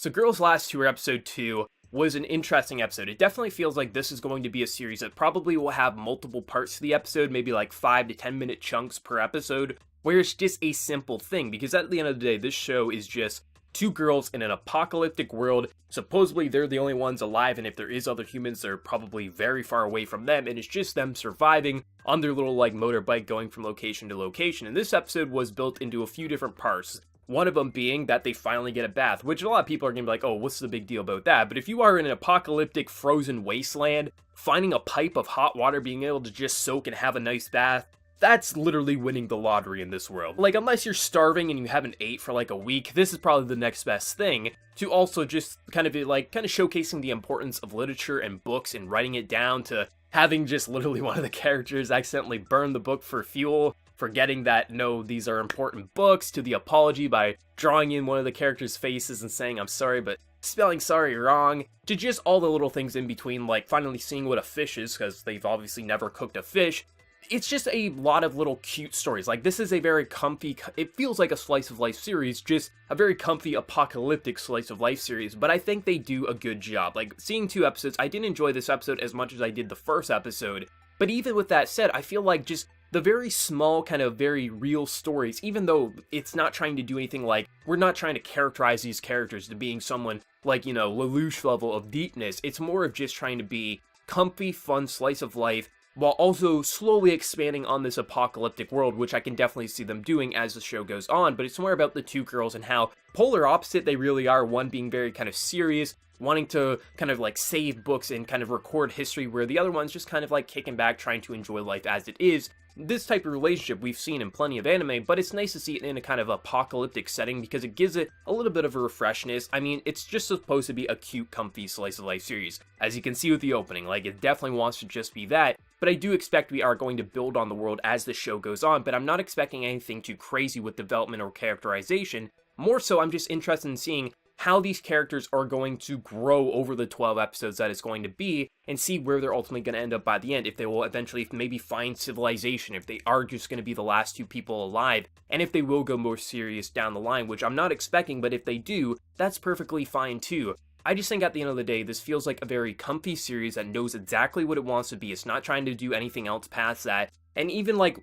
So Girls Last Tour episode 2 was an interesting episode. It definitely feels like this is going to be a series that probably will have multiple parts to the episode, maybe like 5 to 10 minute chunks per episode, where it's just a simple thing, because at the end of the day, this show is just two girls in an apocalyptic world. Supposedly they're the only ones alive, and if there is other humans, they're probably very far away from them, and it's just them surviving on their little like motorbike going from location to location. And this episode was built into a few different parts. One of them being that they finally get a bath, which a lot of people are going to be like, oh, what's the big deal about that? But if you are in an apocalyptic frozen wasteland, finding a pipe of hot water, being able to just soak and have a nice bath, that's literally winning the lottery in this world. Like, unless you're starving and you haven't ate for like a week, this is probably the next best thing to also just kind of showcasing the importance of literature and books and writing it down, to having just literally one of the characters accidentally burn the book for fuel, forgetting that, no, these are important books, to the apology by drawing in one of the characters' faces and saying, I'm sorry, but spelling sorry wrong, to just all the little things in between, like finally seeing what a fish is, because they've obviously never cooked a fish. It's just a lot of little cute stories. Like, this is a very comfy, it feels like a slice of life series, just a very comfy apocalyptic slice of life series, but I think they do a good job. Like, seeing 2 episodes, I didn't enjoy this episode as much as I did the first episode, but even with that said, I feel like just the very small, kind of very real stories, even though it's not trying to do anything like, we're not trying to characterize these characters to being someone like, you know, Lelouch level of deepness. It's more of just trying to be comfy, fun slice of life, while also slowly expanding on this apocalyptic world, which I can definitely see them doing as the show goes on. But it's more about the 2 girls and how polar opposite they really are, one being very kind of serious, wanting to kind of like save books and kind of record history, where the other one's just kind of like kicking back, trying to enjoy life as it is. This type of relationship we've seen in plenty of anime, but it's nice to see it in a kind of apocalyptic setting because it gives it a little bit of a refreshness. I mean, it's just supposed to be a cute, comfy slice of life series. As you can see with the opening, like, it definitely wants to just be that. But I do expect we are going to build on the world as the show goes on, but I'm not expecting anything too crazy with development or characterization. More so, I'm just interested in seeing how these characters are going to grow over the 12 episodes that it's going to be, and see where they're ultimately going to end up by the end, if they will eventually maybe find civilization, if they are just going to be the last 2 people alive, and if they will go more serious down the line, which I'm not expecting, but if they do, that's perfectly fine too. I just think at the end of the day, this feels like a very comfy series that knows exactly what it wants to be. It's not trying to do anything else past that, and even like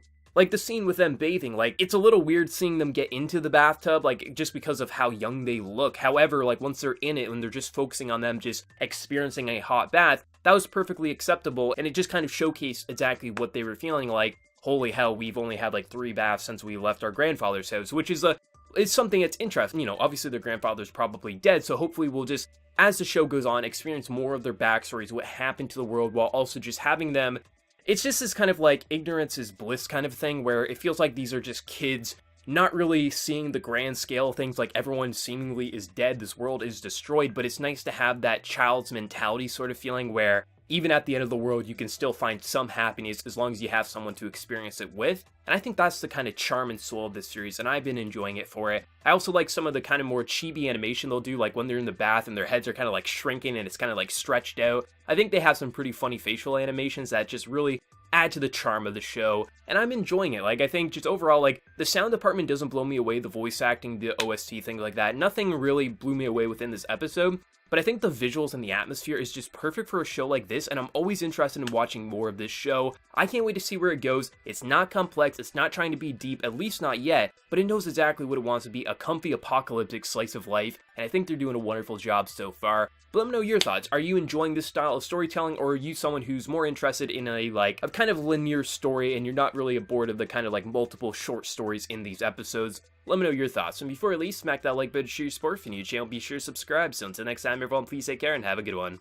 the scene with them bathing, like, it's a little weird seeing them get into the bathtub, like, just because of how young they look. However, like, once they're in it and they're just focusing on them just experiencing a hot bath, that was perfectly acceptable, and it just kind of showcased exactly what they were feeling like. Holy hell, we've only had like 3 baths since we left our grandfather's house, which is it's something that's interesting. You know, obviously their grandfather's probably dead, so hopefully we'll just, as the show goes on, experience more of their backstories, what happened to the world, while also just having them. It's just this kind of like ignorance is bliss kind of thing, where it feels like these are just kids not really seeing the grand scale of things, like everyone seemingly is dead, this world is destroyed, but it's nice to have that child's mentality sort of feeling where even at the end of the world, you can still find some happiness as long as you have someone to experience it with. And I think that's the kind of charm and soul of this series, and I've been enjoying it for it. I also like some of the kind of more chibi animation they'll do, like when they're in the bath and their heads are kind of like shrinking and it's kind of like stretched out. I think they have some pretty funny facial animations that just really add to the charm of the show, and I'm enjoying it. Like, I think just overall, like, the sound department doesn't blow me away, the voice acting, the OST, things like that. Nothing really blew me away within this episode, but I think the visuals and the atmosphere is just perfect for a show like this, and I'm always interested in watching more of this show. I can't wait to see where it goes. It's not complex, it's not trying to be deep, at least not yet, but it knows exactly what it wants to be, a comfy apocalyptic slice of life, and I think they're doing a wonderful job so far. But let me know your thoughts. Are you enjoying this style of storytelling, or are you someone who's more interested in a kind of linear story, and you're not really bored of the kind of like multiple short stories in these episodes? Let me know your thoughts. And before I leave, smack that like button to show your support. If you're new to the channel, be sure to subscribe. So until next time, everyone, please take care and have a good one.